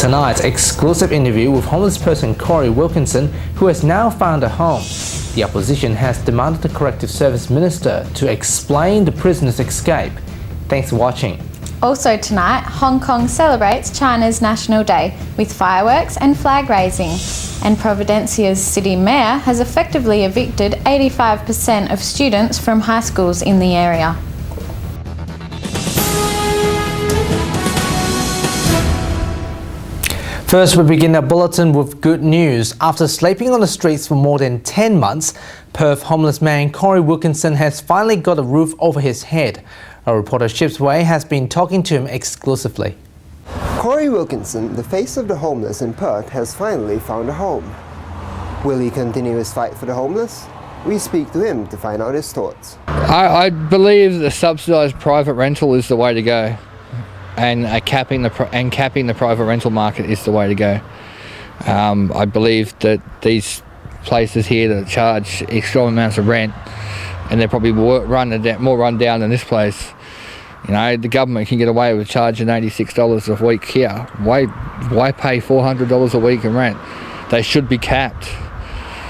Tonight's exclusive interview with homeless person Cory Wilkinson, who has now found a home. The opposition has demanded the Corrective Service Minister to explain the prisoner's escape. Thanks for watching. Also tonight, Hong Kong celebrates China's National Day with fireworks and flag raising. And Providencia's city mayor has effectively evicted 85% of students from high schools in the area. First, we begin our bulletin with good news. After sleeping on the streets for more than 10 months, Perth homeless man Cory Wilkinson has finally got a roof over his head. Our reporter Shibs has been talking to him exclusively. Cory Wilkinson, the face of the homeless in Perth, has finally found a home. Will he continue his fight for the homeless? We speak to him to find out his thoughts. I believe the subsidised private rental is the way to go. And capping the private rental market is the way to go. I believe that these places here that charge extraordinary amounts of rent, and they're probably more run down than this place. You know, the government can get away with charging $86 a week here. Why pay $400 a week in rent? They should be capped.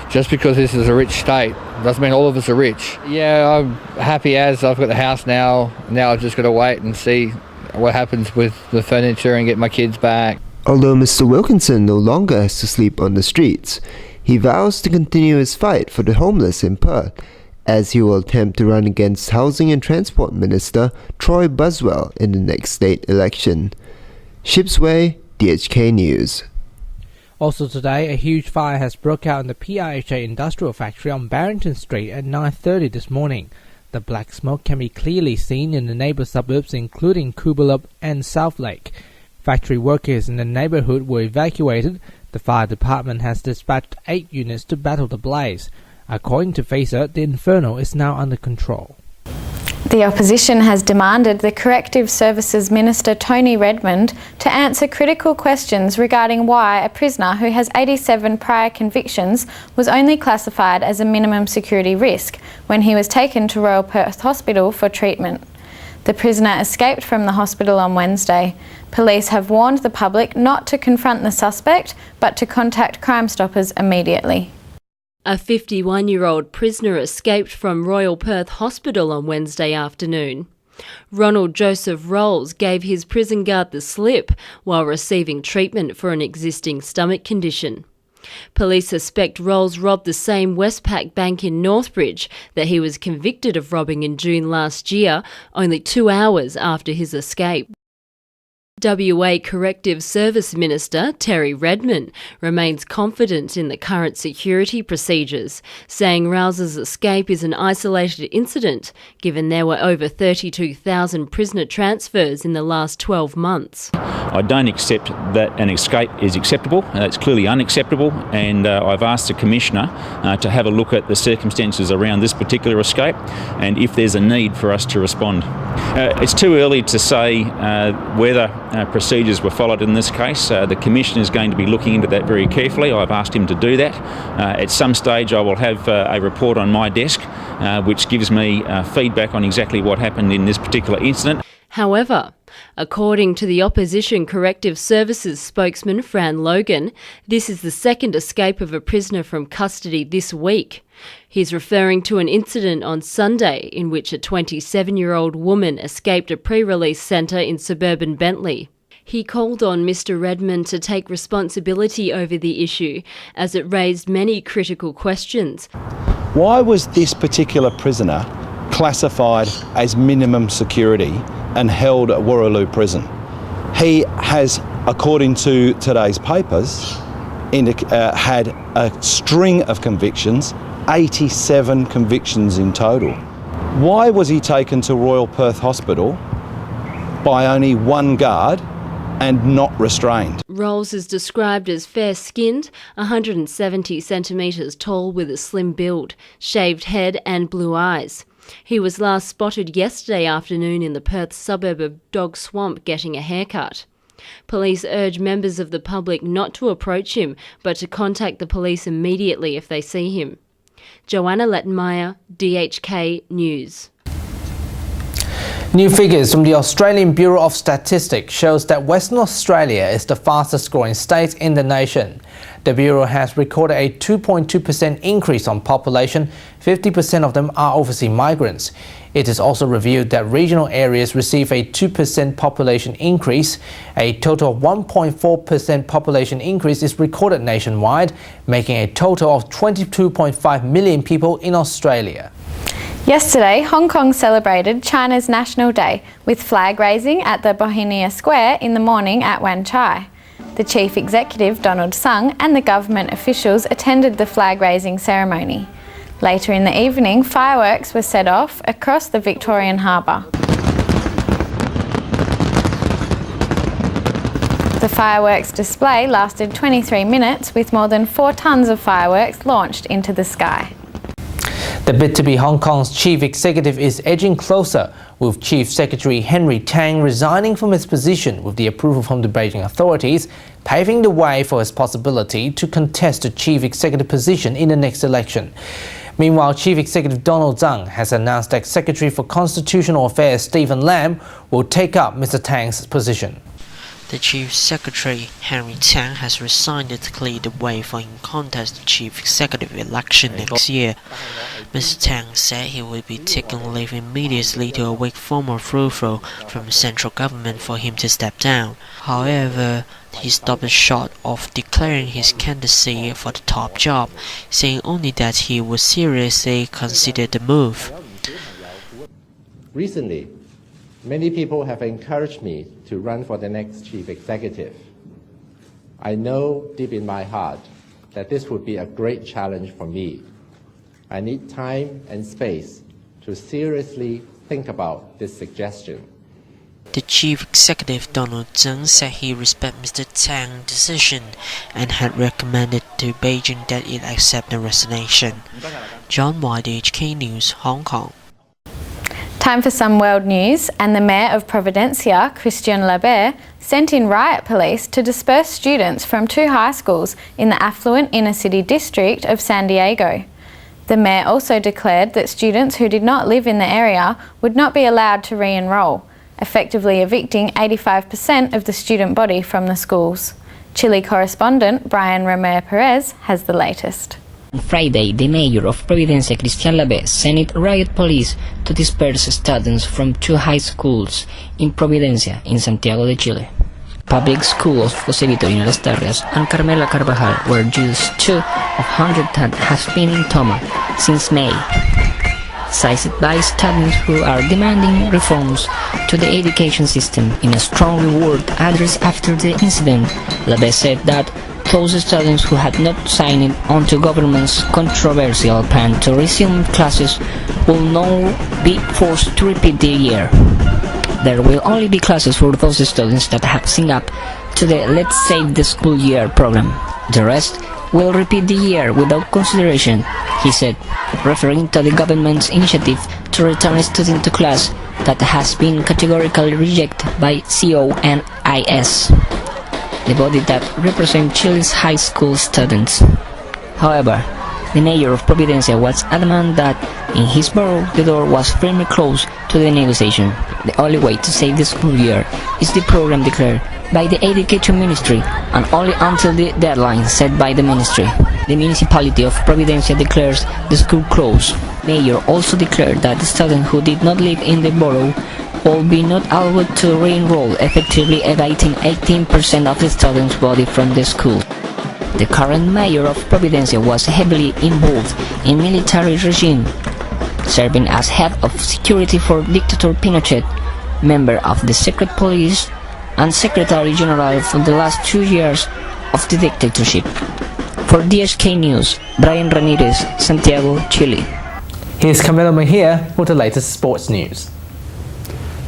Just because this is a rich state doesn't mean all of us are rich. Yeah, I'm happy as I've got the house now. Now I've just got to wait and see what happens with the furniture and get my kids back. Although Mr. Wilkinson no longer has to sleep on the streets, he vows to continue his fight for the homeless in Perth, as he will attempt to run against Housing and Transport Minister Troy Buswell in the next state election. Shibs, DHK News. Also today, a huge fire has broke out in the PRHA industrial factory on Barrington Street at 9:30 this morning. The black smoke can be clearly seen in the neighbour suburbs including Coolbellup and South Lake. Factory workers in the neighbourhood were evacuated. The fire department has dispatched 8 units to battle the blaze. According to Facer, the inferno is now under control. The opposition has demanded the Corrective Services Minister Tony Redmond to answer critical questions regarding why a prisoner who has 87 prior convictions was only classified as a minimum security risk when he was taken to Royal Perth Hospital for treatment. The prisoner escaped from the hospital on Wednesday. Police have warned the public not to confront the suspect, but to contact Crime Stoppers immediately. A 51-year-old prisoner escaped from Royal Perth Hospital on Wednesday afternoon. Ronald Joseph Rolls gave his prison guard the slip while receiving treatment for an existing stomach condition. Police suspect Rolls robbed the same Westpac bank in Northbridge that he was convicted of robbing in June last year, only 2 hours after his escape. WA Corrective Service Minister Terry Redmond remains confident in the current security procedures, saying Rouse's escape is an isolated incident, given there were over 32,000 prisoner transfers in the last 12 months. I don't accept that an escape is acceptable. It's clearly unacceptable, and I've asked the Commissioner to have a look at the circumstances around this particular escape and if there's a need for us to respond. It's too early to say whether procedures were followed in this case. The Commissioner is going to be looking into that very carefully. I've asked him to do that. At some stage I will have a report on my desk which gives me feedback on exactly what happened in this particular incident. However, according to the opposition Corrective Services spokesman Fran Logan, this is the second escape of a prisoner from custody this week. He's referring to an incident on Sunday in which a 27-year-old woman escaped a pre-release centre in suburban Bentley. He called on Mr Redmond to take responsibility over the issue, as it raised many critical questions. Why was this particular prisoner classified as minimum security and held at Warraloo Prison? He has, according to today's papers, had a string of convictions, 87 convictions in total. Why was he taken to Royal Perth Hospital by only one guard and not restrained? Rolls is described as fair-skinned, 170 centimetres tall with a slim build, shaved head and blue eyes. He was last spotted yesterday afternoon in the Perth suburb of Dog Swamp getting a haircut. Police urge members of the public not to approach him, but to contact the police immediately if they see him. Johanna, Lettenmaier, DHK News. New figures from the Australian Bureau of Statistics shows that Western Australia is the fastest growing state in the nation. The Bureau has recorded a 2.2% increase on population. 50% of them are overseas migrants. It is also revealed that regional areas receive a 2% population increase. A total of 1.4% population increase is recorded nationwide, making a total of 22.5 million people in Australia. Yesterday, Hong Kong celebrated China's National Day with flag raising at the Bohemia Square in the morning at Wan Chai. The Chief Executive, Donald Tsang, and the government officials attended the flag raising ceremony. Later in the evening, fireworks were set off across the Victorian Harbour. The fireworks display lasted 23 minutes with more than 4 tonnes of fireworks launched into the sky. The bid to be Hong Kong's chief executive is edging closer, with Chief Secretary Henry Tang resigning from his position with the approval from the Beijing authorities, paving the way for his possibility to contest the chief executive position in the next election. Meanwhile, Chief Executive Donald Tsang has announced that Secretary for Constitutional Affairs Stephen Lam will take up Mr. Tang's position. The Chief Secretary, Henry Tang, has resigned to clear the way for him to contest the Chief Executive election next year. Mr. Tang said he would be taking leave immediately to await formal approval from the central government for him to step down. However, he stopped short of declaring his candidacy for the top job, saying only that he would seriously consider the move. Recently, many people have encouraged me to run for the next chief executive. I know deep in my heart that this would be a great challenge for me. I need time and space to seriously think about this suggestion. The Chief Executive Donald Tsang said he respects Mr. Tang's decision and had recommended to Beijing that it accept the resignation. John White, HK News, Hong Kong. Time for some world news, and the Mayor of Providencia, Cristián Labbé, sent in riot police to disperse students from 2 high schools in the affluent inner-city district of San Diego. The Mayor also declared that students who did not live in the area would not be allowed to re-enroll, effectively evicting 85% of the student body from the schools. Chile correspondent Brian Ramir Perez has the latest. On Friday, the mayor of Providencia, Cristián Labbé, sent riot police to disperse students from 2 high schools in Providencia, in Santiago de Chile. Public schools José Victorino Las Tarrias and Carmela Carvajal, where just 2 of 100 has been in coma since May, seized by students who are demanding reforms to the education system. In a strong reward address after the incident, Labbé said that those students who had not signed on to government's controversial plan to resume classes will now be forced to repeat the year. There will only be classes for those students that have signed up to the Let's Save the School Year program. The rest will repeat the year without consideration, he said, referring to the government's initiative to return students to class that has been categorically rejected by CONIS, the body that represents Chile's high school students. However, the mayor of Providencia was adamant that in his borough the door was firmly closed to the negotiation. The only way to save the school year is the program declared by the Education Ministry, and only until the deadline set by the ministry. The municipality of Providencia declares the school closed. Mayor also declared that the students who did not live in the borough will be not allowed to re-enroll, effectively evicting 18% of the students' body from the school. The current mayor of Providencia was heavily involved in military regime, serving as head of security for Dictator Pinochet, member of the secret police, and Secretary General for the last 2 years of the dictatorship. For DSK News, Brian Ramirez, Santiago, Chile. Here's Camilo Mejia with the latest sports news.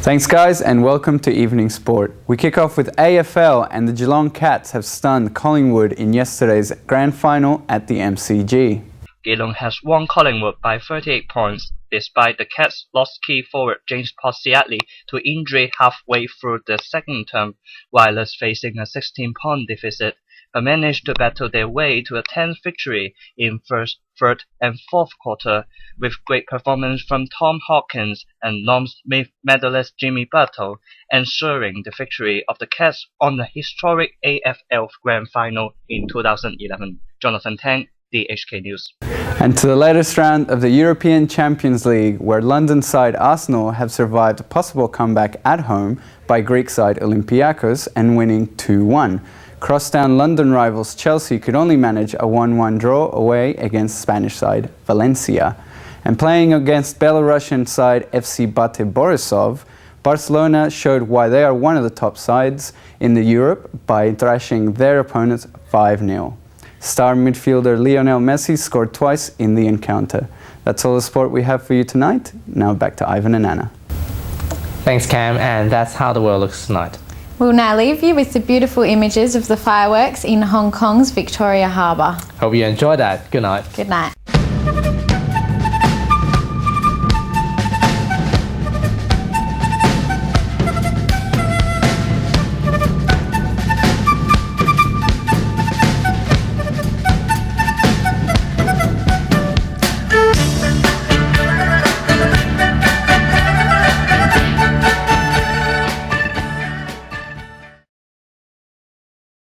Thanks guys, and welcome to Evening Sport. We kick off with AFL, and the Geelong Cats have stunned Collingwood in yesterday's grand final at the MCG. Geelong has won Collingwood by 38 points, despite the Cats lost key forward James Possiatli to injury halfway through the second term, while facing a 16-point deficit. but managed to battle their way to a tense victory in first, third and fourth quarter, with great performance from Tom Hawkins and non-Smith medalist Jimmy Buttle, ensuring the victory of the Cats on the historic AFL Grand Final in 2011. Jonathan Tang, DHK News. And to the latest round of the European Champions League, where London side Arsenal have survived a possible comeback at home by Greek side Olympiacos and winning 2-1. Crosstown London rivals Chelsea could only manage a 1-1 draw away against Spanish side Valencia. And playing against Belarusian side FC Bate Borisov, Barcelona showed why they are one of the top sides in the Europe by thrashing their opponents 5-0. Star midfielder Lionel Messi scored twice in the encounter. That's all the sport we have for you tonight. Now back to Ivan and Anna. Thanks, Cam, and that's how the world looks tonight. We'll now leave you with the beautiful images of the fireworks in Hong Kong's Victoria Harbour. Hope you enjoyed that. Good night. Good night.